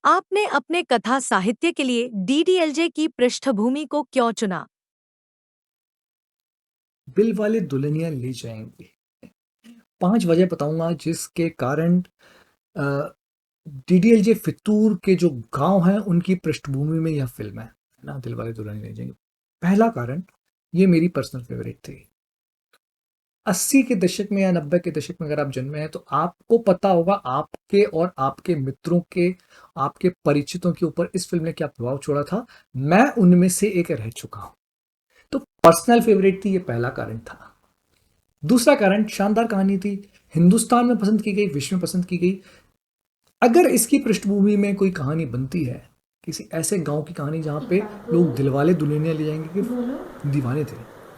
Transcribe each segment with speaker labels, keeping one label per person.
Speaker 1: आपने अपने कथा साहित्य के लिए डीडीएलजे की पृष्ठभूमि को क्यों चुना?
Speaker 2: दिल वाले दुल्हनिया ले जाएंगे। 5 वजह बताऊंगा जिसके कारण डीडीएलजे फितूर के जो गांव हैं उनकी पृष्ठभूमि में यह फिल्म है ना। दिल वाले दुल्हनिया ले जाएंगे। पहला कारण, ये मेरी पर्सनल फेवरेट थी। 80 के दशक में या 90 के दशक में अगर आप जन्मे हैं तो आपको पता होगा आपके और आपके मित्रों के, आपके परिचितों के ऊपर इस फिल्म ने क्या प्रभाव छोड़ा था। मैं उनमें से एक रह चुका हूं, तो पर्सनल फेवरेट थी, ये पहला कारण था। दूसरा कारण, शानदार कहानी थी, हिंदुस्तान में पसंद की गई, विश्व में पसंद की गई। अगर इसकी पृष्ठभूमि में कोई कहानी बनती है, किसी ऐसे गांव की कहानी जहां पे लोग दिलवाले दुल्हनिया ले जाएंगे कि दीवाने थे,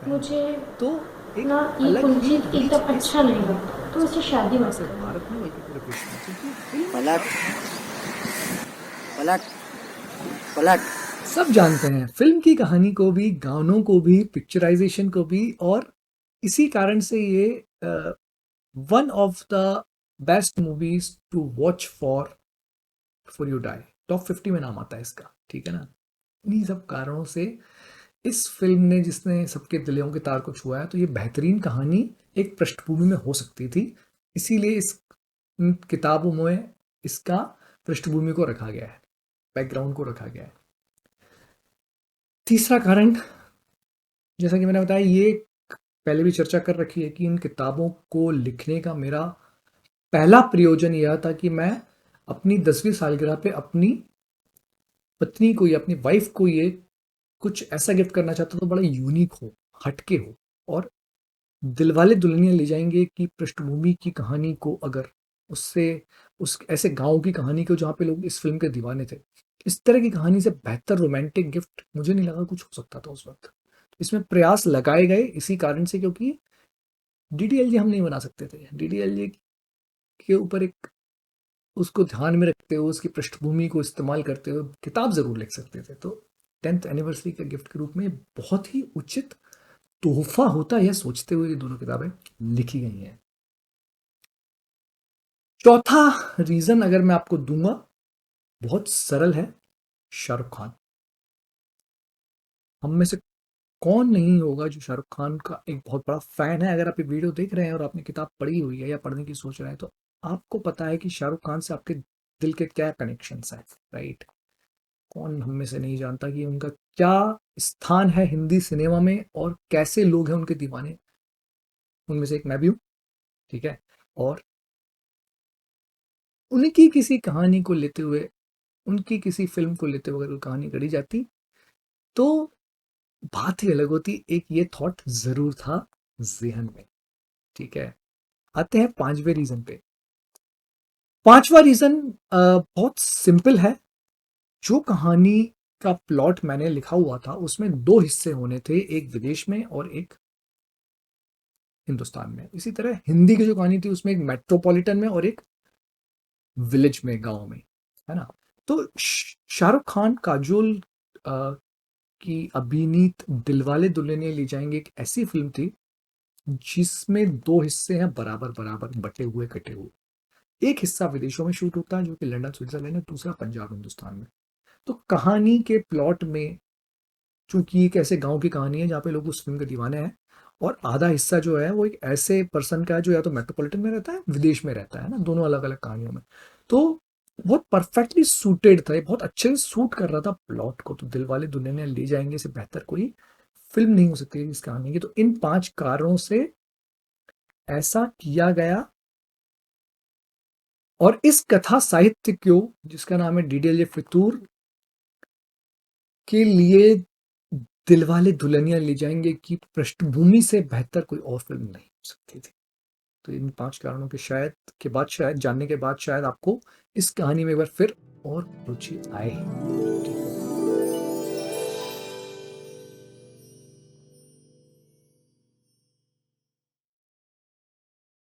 Speaker 3: मुझे
Speaker 2: तो एक
Speaker 3: ना ये
Speaker 2: अलग ही
Speaker 3: कुंजीत
Speaker 2: रीच
Speaker 3: एकदम
Speaker 2: इस
Speaker 3: अच्छा नहीं
Speaker 2: फिल्म में
Speaker 3: लगा,
Speaker 2: आ
Speaker 3: तो उससे
Speaker 2: सकती है,
Speaker 3: शादी
Speaker 2: ना
Speaker 3: मत
Speaker 2: सिर्फ
Speaker 3: करना।
Speaker 2: भारत में बल्कि पूरे विश्व में, क्योंकि फिल्म
Speaker 4: पलट पलट पलट।
Speaker 2: सब जानते हैं फिल्म की कहानी को भी, गानों को भी, पिक्चराइजेशन को भी, और इसी कारण से ये one of the best movies to watch for before you die, top 50 में नाम आता है इसका, ठीक है ना। इन्हीं सब कारणों से इस फिल्म ने, जिसने सबके दिलों के तार को छुआ है, तो ये बेहतरीन कहानी एक पृष्ठभूमि में हो सकती थी। इसीलिए इस किताबों में इसका पृष्ठभूमि को रखा गया है, बैकग्राउंड को रखा गया है। तीसरा कारण, जैसा कि मैंने बताया, ये पहले भी चर्चा कर रखी है कि इन किताबों को लिखने का मेरा पहला प्रयोजन यह था कि मैं अपनी 10वीं सालगिरह पे अपनी पत्नी को या अपनी वाइफ को ये कुछ ऐसा गिफ्ट करना चाहता था, बड़ा यूनिक हो, हटके हो। और दिलवाले दुल्हनिया ले जाएंगे की पृष्ठभूमि की कहानी को, अगर उससे, उस ऐसे गांव की कहानी को जहाँ पे लोग इस फिल्म के दीवाने थे, इस तरह की कहानी से बेहतर रोमांटिक गिफ्ट मुझे नहीं लगा कुछ हो सकता था उस वक्त। इसमें प्रयास लगाए गए इसी कारण से, क्योंकि डीडीएलजे हम नहीं बना सकते थे। डीडीएलजे के ऊपर एक, उसको ध्यान में रखते हुए, उसकी पृष्ठभूमि को इस्तेमाल करते हुए किताब जरूर लिख सकते थे। तो 10th एनिवर्सरी के गिफ्ट के रूप में बहुत ही उचित तोहफा होता है, यह सोचते हुए ये दोनों किताबें लिखी गई हैं। चौथा रीजन अगर मैं आपको दूंगा, बहुत सरल है, शाहरुख खान। हम में से कौन नहीं होगा जो शाहरुख खान का एक बहुत बड़ा फैन है। अगर आप ये वीडियो देख रहे हैं और आपने किताब पढ़ी हुई है या पढ़ने की सोच रहे हैं, तो आपको पता है कि शाहरुख खान से आपके दिल के क्या कनेक्शंस हैं, राइट। कौन हम में से नहीं जानता कि उनका क्या स्थान है हिंदी सिनेमा में, और कैसे लोग हैं उनके दीवाने। उनमें से एक मैं भी हूं, ठीक है। और उनकी किसी कहानी को लेते हुए, उनकी किसी फिल्म को लेते हुए अगर कोई कहानी गढ़ी जाती, तो बात ही अलग होती। एक ये थॉट जरूर था जेहन में, ठीक है। आते हैं पांचवें रीजन पे। पांचवा रीजन बहुत सिंपल है। जो कहानी का प्लॉट मैंने लिखा हुआ था उसमें दो हिस्से होने थे, एक विदेश में और एक हिंदुस्तान में। इसी तरह हिंदी की जो कहानी थी उसमें एक मेट्रोपॉलिटन में और एक विलेज में, गांव में, है ना। तो शाहरुख खान, काजोल की अभिनीत दिलवाले दुल्हनिया ले जाएंगे एक ऐसी फिल्म थी जिसमें दो हिस्से हैं, बराबर बराबर बटे हुए, कटे हुए। एक हिस्सा विदेशों में शूट होता है जो कि लंदन स्विट्जरलैंड है, दूसरा पंजाब हिंदुस्तान में। तो कहानी के प्लॉट में, चूंकि एक ऐसे गांव की कहानी है जहाँ पे लोग उस फिल्म के दीवाने हैं, और आधा हिस्सा जो है वो एक ऐसे पर्सन का है जो या तो मेट्रोपॉलिटन में रहता है, विदेश में रहता है ना, दोनों अलग अलग कहानियों में। तो बहुत परफेक्टली सूटेड था, ये बहुत अच्छे से सूट कर रहा था प्लॉट को। तो दिल वाले दुल्हनिया ले जाएंगे से बेहतर कोई फिल्म नहीं हो सकती इस कहानी की। तो इन 5 कारणों से ऐसा किया गया। और इस कथा साहित्य को, जिसका नाम है डीडीएलजे फितूर, के लिए दिलवाले दुल्हनिया ले जाएंगे की पृष्ठभूमि से बेहतर कोई और फिल्म नहीं हो सकती थी। तो इन 5 कारणों के शायद के बाद, शायद जानने के बाद, शायद आपको इस कहानी में एक बार फिर और रुचि आए।